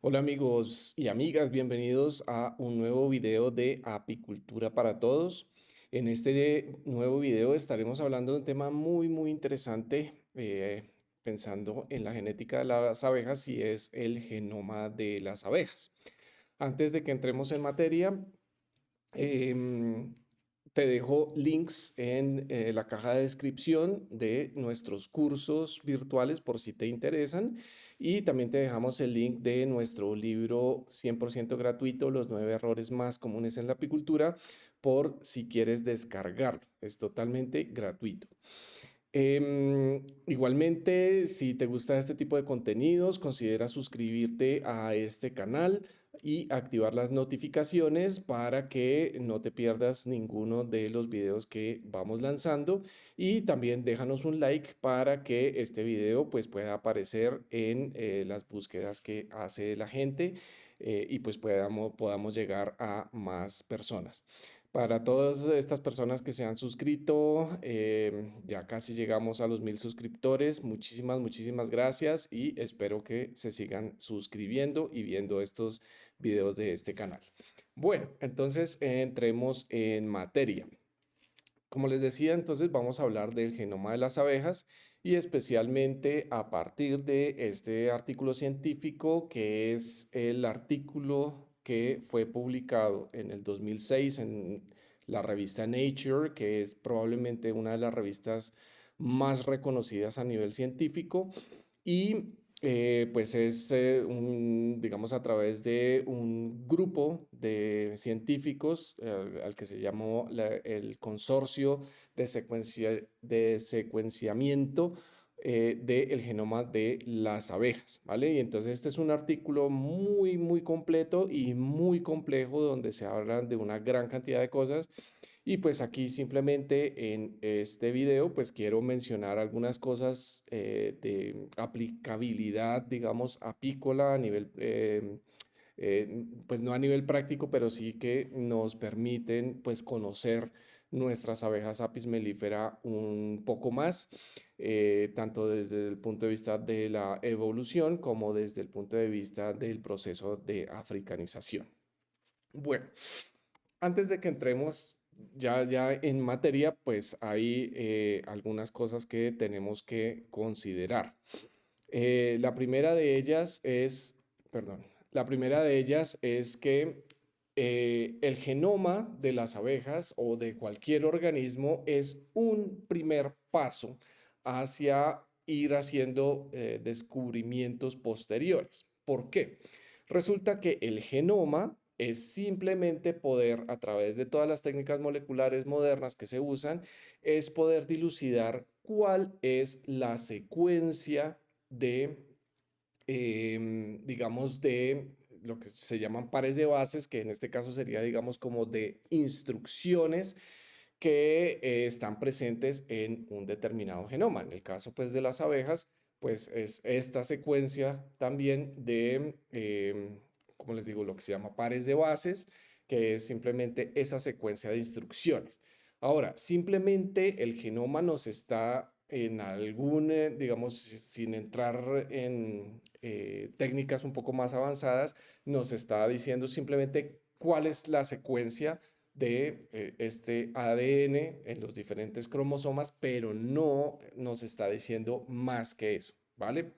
Hola amigos y amigas, bienvenidos a un nuevo video de Apicultura para Todos. En este nuevo video estaremos hablando de un tema muy interesante, pensando en la genética de las abejas y es el genoma de las abejas. Antes de que entremos en materia, Em, te dejo links en la caja de descripción de nuestros cursos virtuales por si te interesan. Y también te dejamos el link de nuestro libro 100% gratuito, Los 9 errores más comunes en la apicultura, por si quieres descargarlo. Es totalmente gratuito. Igualmente, si te gusta este tipo de contenidos, considera suscribirte a este canal y activar las notificaciones para que no te pierdas ninguno de los videos que vamos lanzando. Y también déjanos un like para que este video pues pueda aparecer en las búsquedas que hace la gente, y pues podamos llegar a más personas. Para todas estas personas que se han suscrito, ya casi llegamos a los 1000 suscriptores. Muchísimas gracias y espero que se sigan suscribiendo y viendo estos videos de este canal. Bueno, entonces entremos en materia. Como les decía, entonces vamos a hablar del genoma de las abejas y especialmente a partir de este artículo científico, que es el artículo que fue publicado en el 2006 en la revista Nature, que es probablemente una de las revistas más reconocidas a nivel científico. Y pues es digamos, a través de un grupo de científicos al que se llamó el Consorcio de Secuenciamiento del Genoma de las Abejas, ¿vale? Y entonces este es un artículo muy completo y muy complejo donde se hablan de una gran cantidad de cosas. Y pues aquí simplemente en este video pues quiero mencionar algunas cosas de aplicabilidad, digamos, apícola a nivel, pues no a nivel práctico, pero sí que nos permiten pues conocer nuestras abejas Apis mellifera un poco más, tanto desde el punto de vista de la evolución como desde el punto de vista del proceso de africanización. Bueno, antes de que entremos ya en materia, pues hay algunas cosas que tenemos que considerar. La primera de ellas es, perdón, la primera de ellas es que el genoma de las abejas o de cualquier organismo es un primer paso hacia ir haciendo descubrimientos posteriores. ¿Por qué? Resulta que el genoma es simplemente poder, a través de todas las técnicas moleculares modernas que se usan, es poder dilucidar cuál es la secuencia de, digamos, de lo que se llaman pares de bases, que en este caso sería, digamos, como de instrucciones que están presentes en un determinado genoma. En el caso, pues, de las abejas, pues es esta secuencia también de, como les digo, lo que se llama pares de bases, que es simplemente esa secuencia de instrucciones. Ahora, simplemente el genoma nos está en algún, digamos, sin entrar en técnicas un poco más avanzadas, nos está diciendo simplemente cuál es la secuencia de este ADN en los diferentes cromosomas, pero no nos está diciendo más que eso, ¿vale?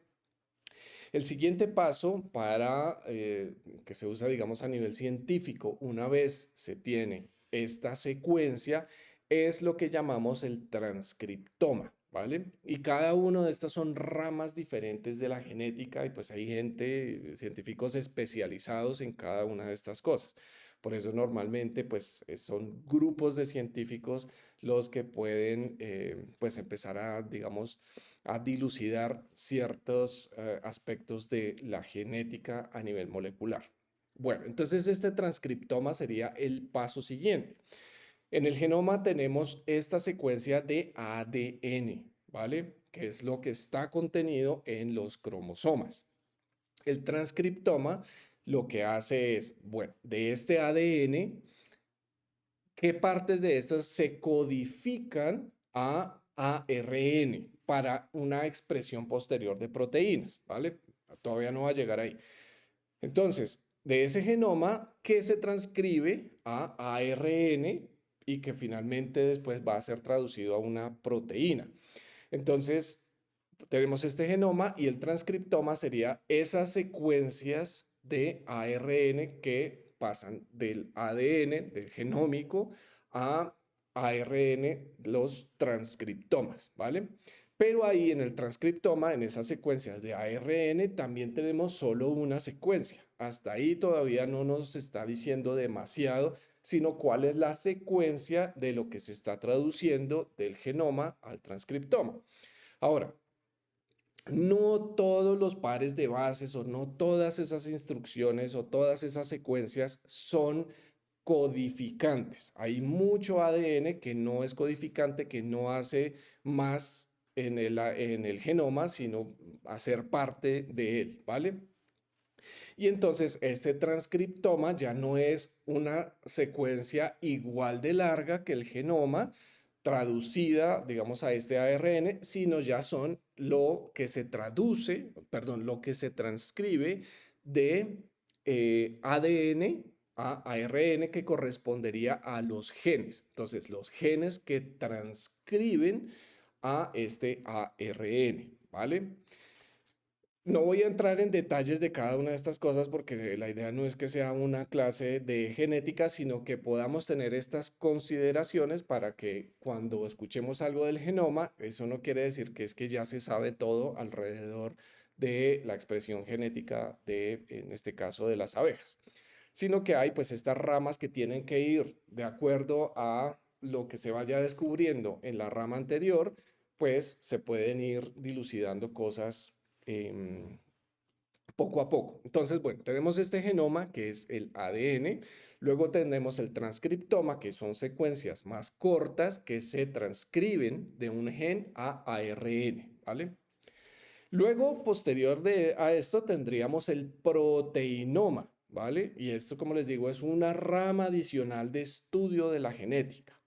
El siguiente paso para que se usa, digamos, a nivel científico, una vez se tiene esta secuencia, es lo que llamamos el transcriptoma, ¿vale? Y cada una de estas son ramas diferentes de la genética y pues hay gente, científicos especializados en cada una de estas cosas. Por eso normalmente pues son grupos de científicos los que pueden pues empezar a, digamos, a dilucidar ciertos aspectos de la genética a nivel molecular. Bueno, entonces este transcriptoma sería el paso siguiente. En el genoma tenemos esta secuencia de ADN, ¿vale? Que es lo que está contenido en los cromosomas. El transcriptoma lo que hace es, bueno, de este ADN, ¿qué partes de estos se codifican a ARN para una expresión posterior de proteínas? ¿Vale? Todavía no va a llegar ahí. Entonces, de ese genoma que se transcribe a ARN y que finalmente después va a ser traducido a una proteína. Entonces, tenemos este genoma y el transcriptoma sería esas secuencias de ARN que pasan del ADN, del genómico, a ARN, los transcriptomas, ¿vale? Pero ahí en el transcriptoma, en esas secuencias de ARN, también tenemos solo una secuencia. Hasta ahí todavía no nos está diciendo demasiado, sino cuál es la secuencia de lo que se está traduciendo del genoma al transcriptoma. Ahora, no todos los pares de bases o no todas esas instrucciones o todas esas secuencias son codificantes. Hay mucho ADN que no es codificante, que no hace más en el genoma, sino hacer parte de él, ¿vale? Y entonces este transcriptoma ya no es una secuencia igual de larga que el genoma traducida, digamos, a este ARN, sino ya son lo que se traduce, perdón, lo que se transcribe de ADN a ARN que correspondería a los genes. Entonces, los genes que transcriben a este ARN, ¿vale? No voy a entrar en detalles de cada una de estas cosas porque la idea no es que sea una clase de genética, sino que podamos tener estas consideraciones para que cuando escuchemos algo del genoma, eso no quiere decir que es que ya se sabe todo alrededor de la expresión genética de, en este caso, de las abejas, sino que hay pues estas ramas que tienen que ir de acuerdo a lo que se vaya descubriendo en la rama anterior, pues se pueden ir dilucidando cosas poco a poco. Entonces, bueno, tenemos este genoma que es el ADN, luego tenemos el transcriptoma, que son secuencias más cortas que se transcriben de un gen a ARN, ¿vale? Luego, a esto, tendríamos el proteinoma, ¿vale? Y esto, como les digo, es una rama adicional de estudio de la genética.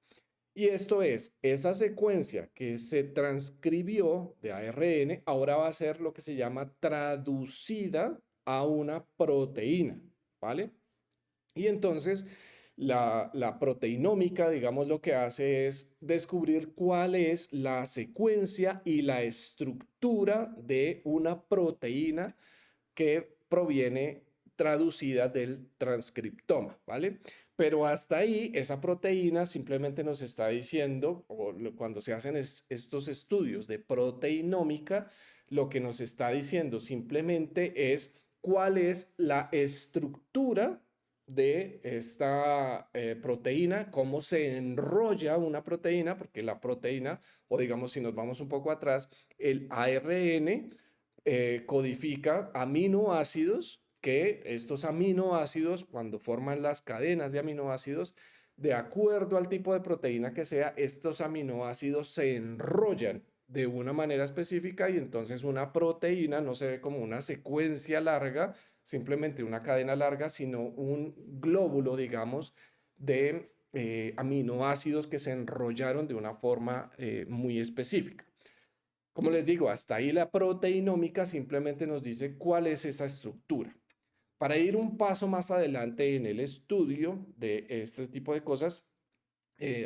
Y esto es, esa secuencia que se transcribió de ARN ahora va a ser lo que se llama traducida a una proteína, ¿vale? Y entonces la proteinómica, digamos, lo que hace es descubrir cuál es la secuencia y la estructura de una proteína que proviene traducida del transcriptoma, ¿vale? Pero hasta ahí, esa proteína simplemente nos está diciendo, cuando se hacen estos estudios de proteinómica, lo que nos está diciendo simplemente es cuál es la estructura de esta proteína, cómo se enrolla una proteína, porque la proteína, o digamos si nos vamos un poco atrás, el ARN codifica aminoácidos, que estos aminoácidos, cuando forman las cadenas de aminoácidos, de acuerdo al tipo de proteína que sea, estos aminoácidos se enrollan de una manera específica y entonces una proteína no se ve como una secuencia larga, simplemente una cadena larga, sino un glóbulo, digamos, de aminoácidos que se enrollaron de una forma muy específica. Como les digo, hasta ahí la proteinómica simplemente nos dice cuál es esa estructura. Para ir un paso más adelante en el estudio de este tipo de cosas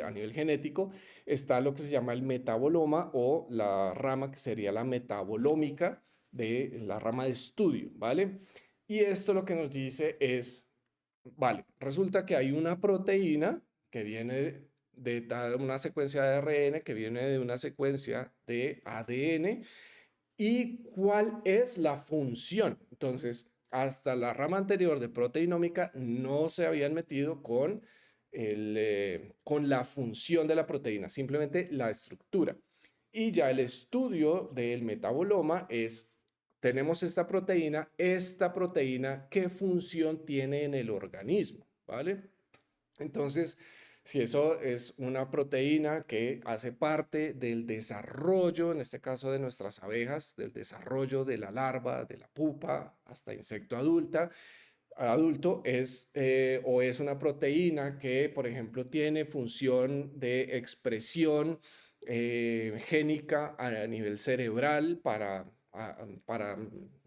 a nivel genético, está lo que se llama el metaboloma o la rama que sería la metabolómica de la rama de estudio, ¿vale? Y esto lo que nos dice es, vale, resulta que hay una proteína que viene de una secuencia de ARN, que viene de una secuencia de ADN, y cuál es la función. Entonces, hasta la rama anterior de proteinómica no se habían metido con la función de la proteína, simplemente la estructura. Y ya el estudio del metaboloma es, tenemos esta proteína, ¿qué función tiene en el organismo? ¿Vale? Entonces, si eso es una proteína que hace parte del desarrollo, en este caso de nuestras abejas, del desarrollo de la larva, de la pupa hasta insecto adulto o es una proteína que, por ejemplo, tiene función de expresión génica a nivel cerebral para para,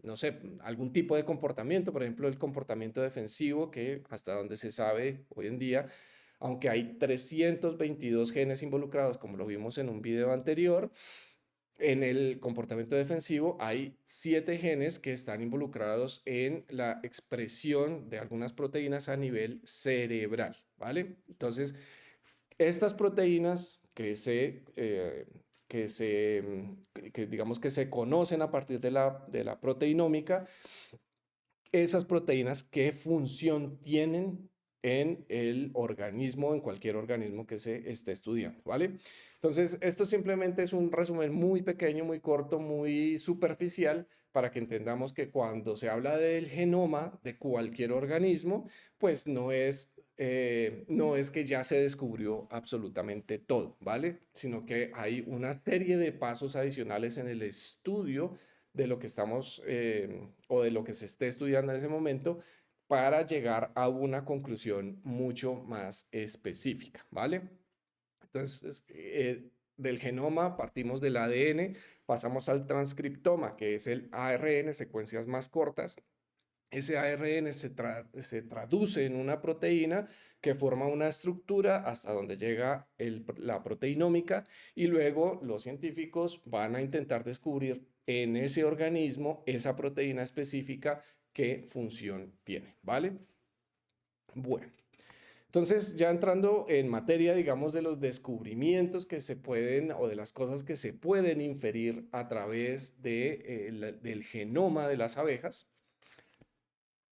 no sé, algún tipo de comportamiento, por ejemplo, el comportamiento defensivo, que hasta donde se sabe hoy en día, aunque hay 322 genes involucrados, como lo vimos en un video anterior, en el comportamiento defensivo hay 7 genes que están involucrados en la expresión de algunas proteínas a nivel cerebral, ¿vale? Entonces, estas proteínas que digamos que se conocen a partir de la proteinómica, esas proteínas, qué función tienen en el organismo, en cualquier organismo que se esté estudiando, ¿vale? Entonces, esto simplemente es un resumen muy pequeño, muy corto, muy superficial para que entendamos que cuando se habla del genoma de cualquier organismo, pues no es que ya se descubrió absolutamente todo, ¿vale? Sino que hay una serie de pasos adicionales en el estudio de lo que estamos o de lo que se esté estudiando en ese momento para llegar a una conclusión mucho más específica, ¿vale? Entonces, del genoma partimos del ADN, pasamos al transcriptoma, que es el ARN, secuencias más cortas. Ese ARN se traduce en una proteína que forma una estructura hasta donde llega la proteinómica y luego los científicos van a intentar descubrir en ese organismo esa proteína específica qué función tiene, ¿vale? Bueno. Entonces, ya entrando en materia, digamos, de los descubrimientos que se pueden o de las cosas que se pueden inferir a través del genoma de las abejas,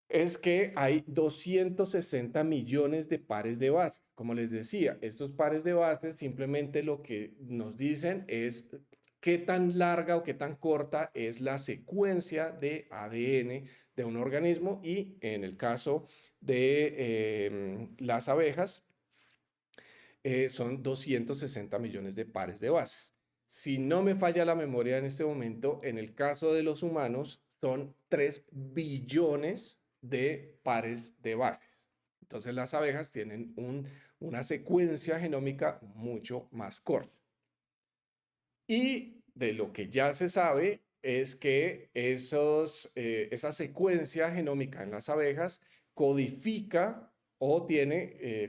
es que hay 260 millones de pares de bases. Como les decía, estos pares de bases simplemente lo que nos dicen es qué tan larga o qué tan corta es la secuencia de ADN de un organismo y en el caso de las abejas son 260 millones de pares de bases. Si no me falla la memoria en este momento, en el caso de los humanos son 3 billones de pares de bases. Entonces las abejas tienen una secuencia genómica mucho más corta. Y de lo que ya se sabe es que esa secuencia genómica en las abejas codifica o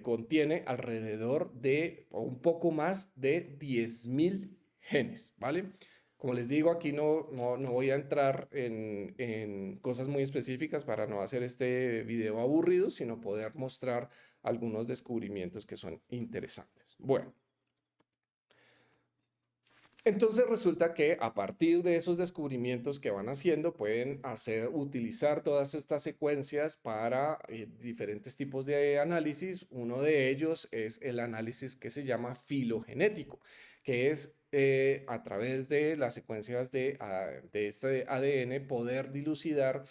contiene alrededor de o un poco más de 10.000 genes, ¿vale? Como les digo, aquí no voy a entrar en cosas muy específicas para no hacer este video aburrido, sino poder mostrar algunos descubrimientos que son interesantes. Bueno. Entonces resulta que a partir de esos descubrimientos que van haciendo, pueden utilizar todas estas secuencias para diferentes tipos de análisis. Uno de ellos es el análisis que se llama filogenético, que es a través de las secuencias de este ADN poder dilucidar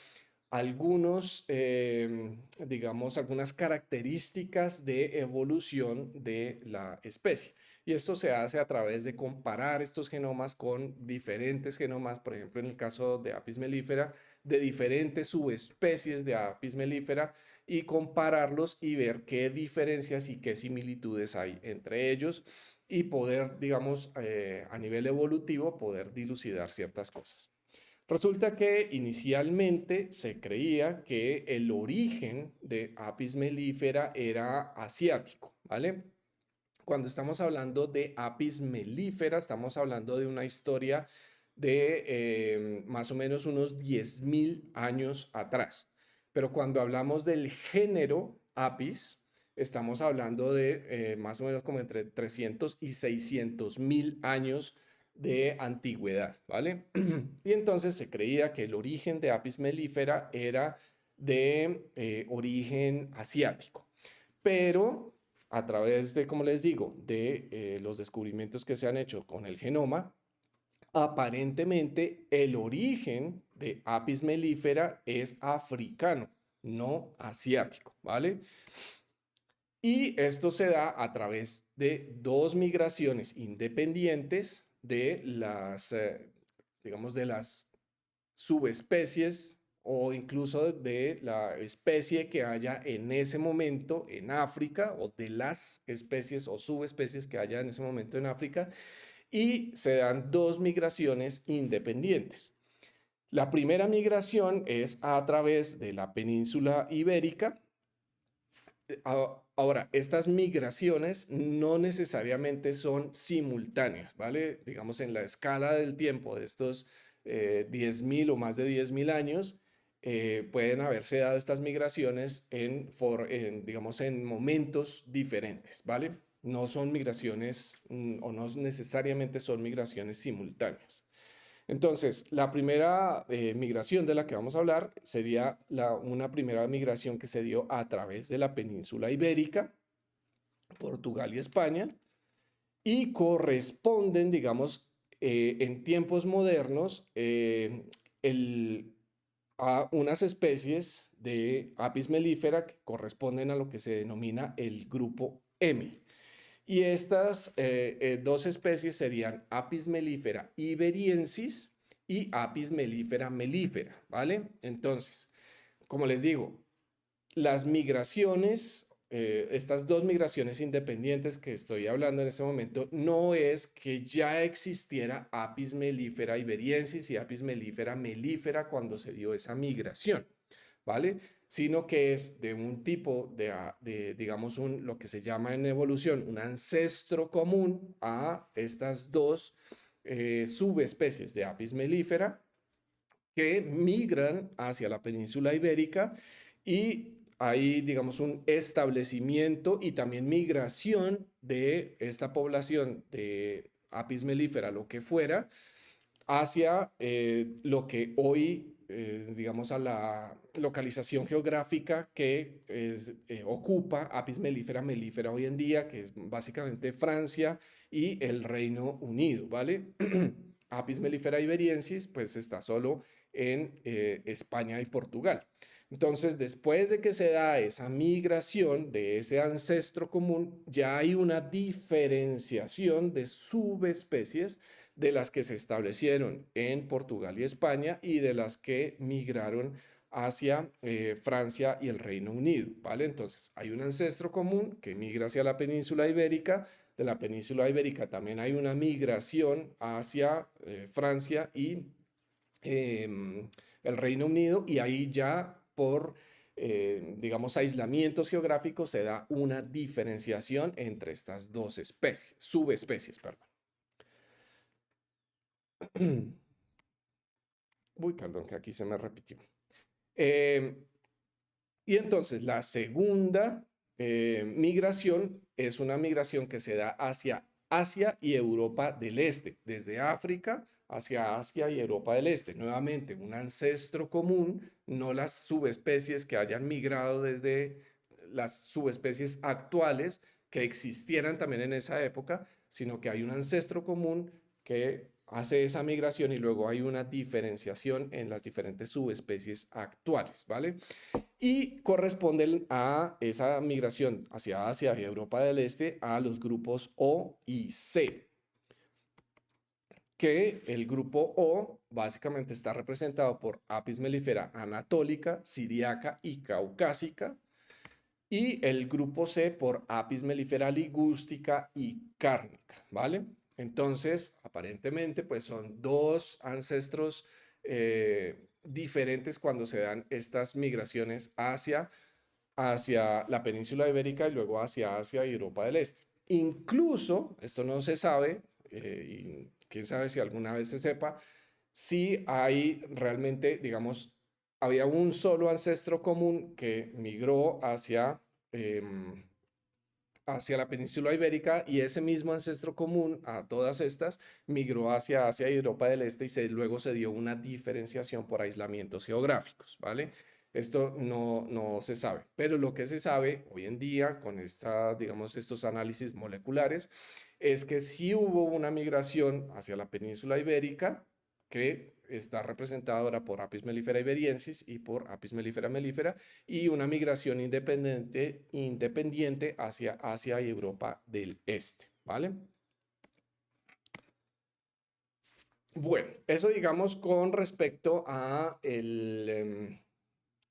digamos, algunas características de evolución de la especie. Y esto se hace a través de comparar estos genomas con diferentes genomas, por ejemplo, en el caso de Apis mellifera, de diferentes subespecies de Apis mellifera y compararlos y ver qué diferencias y qué similitudes hay entre ellos y poder, digamos, a nivel evolutivo, poder dilucidar ciertas cosas. Resulta que inicialmente se creía que el origen de Apis mellifera era asiático, ¿vale? Cuando estamos hablando de Apis mellifera, estamos hablando de una historia de más o menos unos 10.000 años atrás. Pero cuando hablamos del género Apis, estamos hablando de más o menos como entre 300 y 600.000 años de antigüedad, ¿vale? Y entonces se creía que el origen de Apis mellifera era de origen asiático. Pero a través de, como les digo, de los descubrimientos que se han hecho con el genoma, aparentemente el origen de Apis mellifera es africano, no asiático, ¿vale? Y esto se da a través de dos migraciones independientes de digamos, de las subespecies o incluso de la especie que haya en ese momento en África o de las especies o subespecies que haya en ese momento en África y se dan dos migraciones independientes. La primera migración es a través de la península ibérica. Ahora, estas migraciones no necesariamente son simultáneas, ¿vale? Digamos, en la escala del tiempo de estos 10.000 o más de 10.000 años, pueden haberse dado estas migraciones digamos, en momentos diferentes, ¿vale? No son migraciones o no necesariamente son migraciones simultáneas. Entonces, la primera migración de la que vamos a hablar sería una primera migración que se dio a través de la península ibérica, Portugal y España, y corresponden, digamos, en tiempos modernos a unas especies de Apis mellifera que corresponden a lo que se denomina el grupo M. Y estas dos especies serían Apis mellifera iberiensis y Apis mellifera mellifera, ¿vale? Entonces, como les digo, las migraciones, estas dos migraciones independientes que estoy hablando en este momento, no es que ya existiera Apis mellifera iberiensis y Apis mellifera mellifera cuando se dio esa migración, ¿vale? Sino que es de un tipo digamos, lo que se llama en evolución un ancestro común a estas dos subespecies de Apis mellifera que migran hacia la península ibérica y hay, digamos, un establecimiento y también migración de esta población de Apis mellifera, lo que fuera, hacia lo que hoy, digamos, a la localización geográfica que ocupa Apis mellifera mellifera hoy en día, que es básicamente Francia y el Reino Unido, ¿vale? Apis mellifera iberiensis, pues está solo en España y Portugal. Entonces, después de que se da esa migración de ese ancestro común, ya hay una diferenciación de subespecies de las que se establecieron en Portugal y España y de las que migraron hacia Francia y el Reino Unido, ¿vale? Entonces, hay un ancestro común que migra hacia la península ibérica. De la península ibérica también hay una migración hacia Francia y el Reino Unido, y ahí ya por, digamos, aislamientos geográficos se da una diferenciación entre estas dos especies, subespecies, perdón. Uy, perdón, que aquí se me repitió. Eh, y entonces la segunda migración es una migración que se da hacia Asia y Europa del Este, desde África hacia Asia y Europa del Este. Nuevamente, un ancestro común, no las subespecies que hayan migrado desde las subespecies actuales que existieran también en esa época, sino que hay un ancestro común que hace esa migración y luego hay una diferenciación en las diferentes subespecies actuales, ¿vale? Y corresponden a esa migración hacia Asia y Europa del Este a los grupos O y C, que el grupo O básicamente está representado por Apis mellifera anatólica, siriaca y caucásica, y el grupo C por Apis mellifera ligústica y cárnica, ¿vale? Entonces, aparentemente, pues son dos ancestros diferentes cuando se dan estas migraciones hacia la península ibérica y luego hacia Asia y Europa del Este. Incluso, esto no se sabe, y quién sabe si alguna vez se sepa, si hay realmente, digamos, había un solo ancestro común que migró hacia la península ibérica, y ese mismo ancestro común a todas estas migró hacia Asia y Europa del Este, y luego se dio una diferenciación por aislamientos geográficos, ¿vale? Esto no se sabe, pero lo que se sabe hoy en día con digamos, estos análisis moleculares es que sí hubo una migración hacia la península ibérica que está representada ahora por Apis mellifera iberiensis y por Apis mellifera mellifera, y una migración independiente hacia Asia y Europa del Este, ¿vale? Bueno, eso digamos con respecto a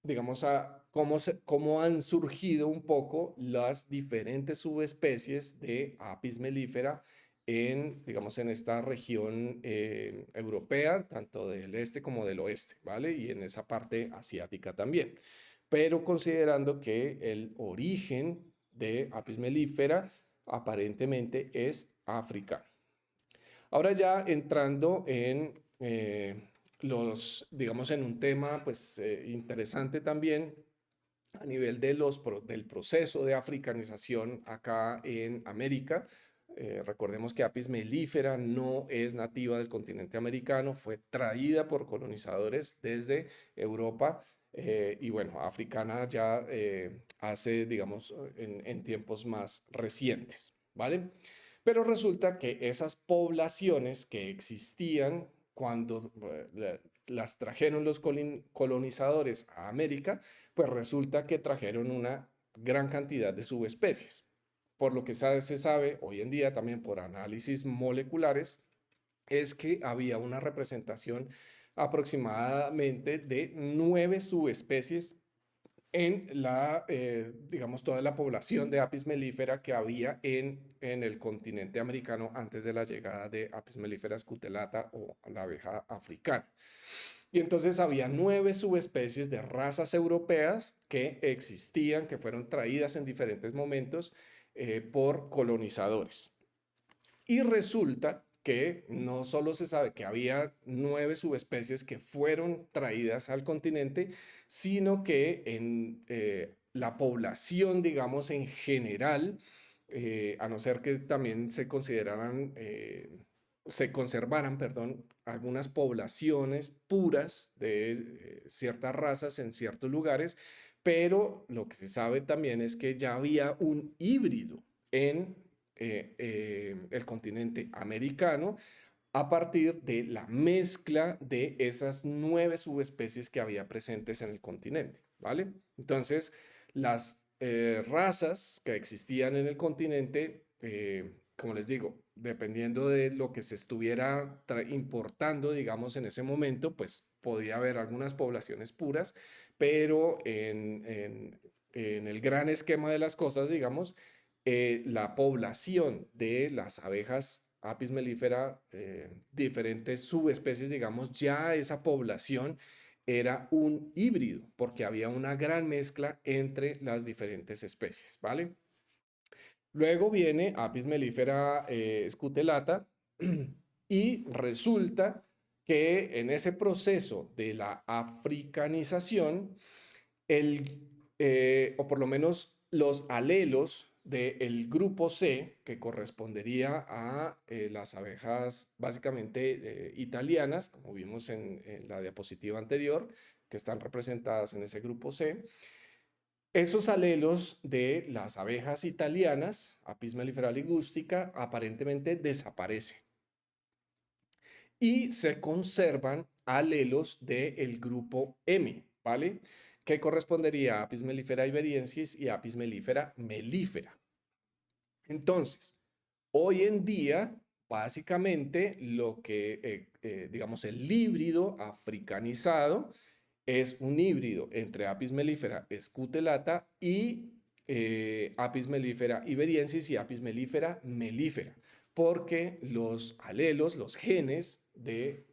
digamos a cómo han surgido un poco las diferentes subespecies de Apis mellifera digamos, en esta región europea, tanto del este como del oeste, ¿vale? Y en esa parte asiática también. Pero considerando que el origen de Apis mellifera aparentemente es africano. Ahora ya entrando en digamos, en un tema pues interesante también a nivel de del proceso de africanización acá en América. Recordemos que Apis mellifera no es nativa del continente americano, fue traída por colonizadores desde Europa y bueno, africana ya hace, digamos, en tiempos más recientes, ¿vale? Pero resulta que esas poblaciones que existían cuando las trajeron los colonizadores a América, pues resulta que trajeron una gran cantidad de subespecies. Por lo que se sabe hoy en día también por análisis moleculares, es que había una representación aproximadamente de 9 subespecies en digamos, toda la población de Apis mellifera que había en el continente americano antes de la llegada de Apis mellifera scutellata o la abeja africana. Y entonces había 9 subespecies de razas europeas que existían, que fueron traídas en diferentes momentos por colonizadores. Y resulta que no solo se sabe que había 9 subespecies que fueron traídas al continente, sino que en la población, digamos, en general, a no ser que también se conservaran, perdón, algunas poblaciones puras de ciertas razas en ciertos lugares, pero lo que se sabe también es que ya había un híbrido en el continente americano a partir de la mezcla de esas 9 subespecies que había presentes en el continente, ¿vale? Entonces, las razas que existían en el continente, como les digo, dependiendo de lo que se estuviera importando, digamos, en ese momento, pues podía haber algunas poblaciones puras, pero en el gran esquema de las cosas, digamos, la población de las abejas Apis mellifera, diferentes subespecies, digamos, ya esa población era un híbrido, porque había una gran mezcla entre las diferentes especies, ¿vale? Luego viene Apis mellifera scutellata y resulta que en ese proceso de la africanización, o por lo menos los alelos del grupo C, que correspondería a las abejas básicamente italianas, como vimos en la diapositiva anterior, que están representadas en ese grupo C, esos alelos de las abejas italianas, Apis mellifera ligustica, aparentemente desaparecen y se conservan alelos del grupo M, ¿vale? Que correspondería a Apis mellifera iberiensis y Apis mellifera mellifera. Entonces, hoy en día, básicamente, digamos, el híbrido africanizado es un híbrido entre Apis mellifera scutellata y Apis mellifera iberiensis y Apis mellifera mellifera, porque los alelos, los genes de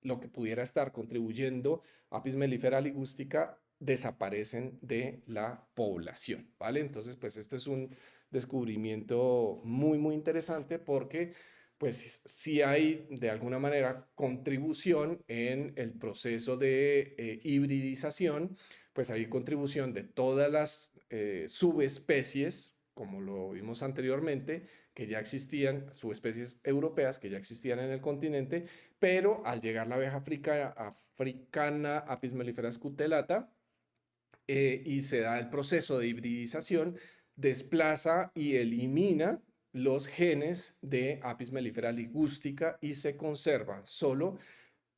lo que pudiera estar contribuyendo a Apis mellifera ligustica desaparecen de la población, ¿vale? Entonces, pues este es un descubrimiento muy, muy interesante porque pues sí hay de alguna manera contribución en el proceso de hibridización, pues hay contribución de todas las subespecies, como lo vimos anteriormente, que ya existían, subespecies europeas que ya existían en el continente, pero al llegar la abeja africana Apis mellifera scutellata, y se da el proceso de hibridización, desplaza y elimina los genes de Apis mellifera ligustica y se conservan solo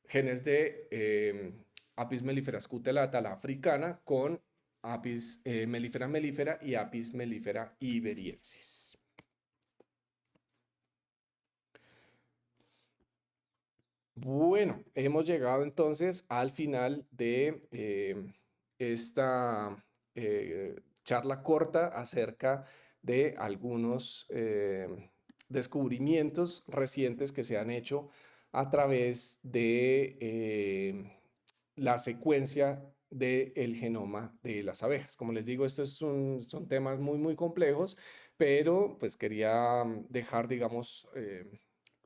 genes de Apis mellifera scutellata, la africana, con Apis mellifera mellifera y Apis mellifera iberiensis. Bueno, hemos llegado entonces al final de esta charla corta acerca de algunos descubrimientos recientes que se han hecho a través de la secuencia del genoma de las abejas. Como les digo, son temas muy complejos, pero pues quería dejar, digamos,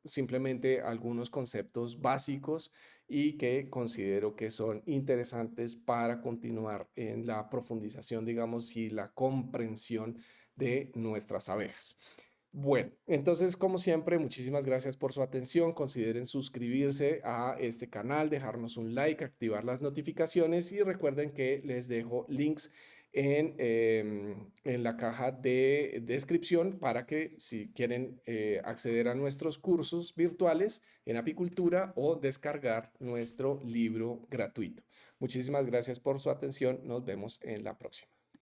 simplemente algunos conceptos básicos y que considero que son interesantes para continuar en la profundización, digamos, y la comprensión de nuestras abejas. Bueno, entonces, como siempre, muchísimas gracias por su atención. Consideren suscribirse a este canal, dejarnos un like, activar las notificaciones y recuerden que les dejo links en la caja de descripción para que si quieren acceder a nuestros cursos virtuales en apicultura o descargar nuestro libro gratuito. Muchísimas gracias por su atención. Nos vemos en la próxima.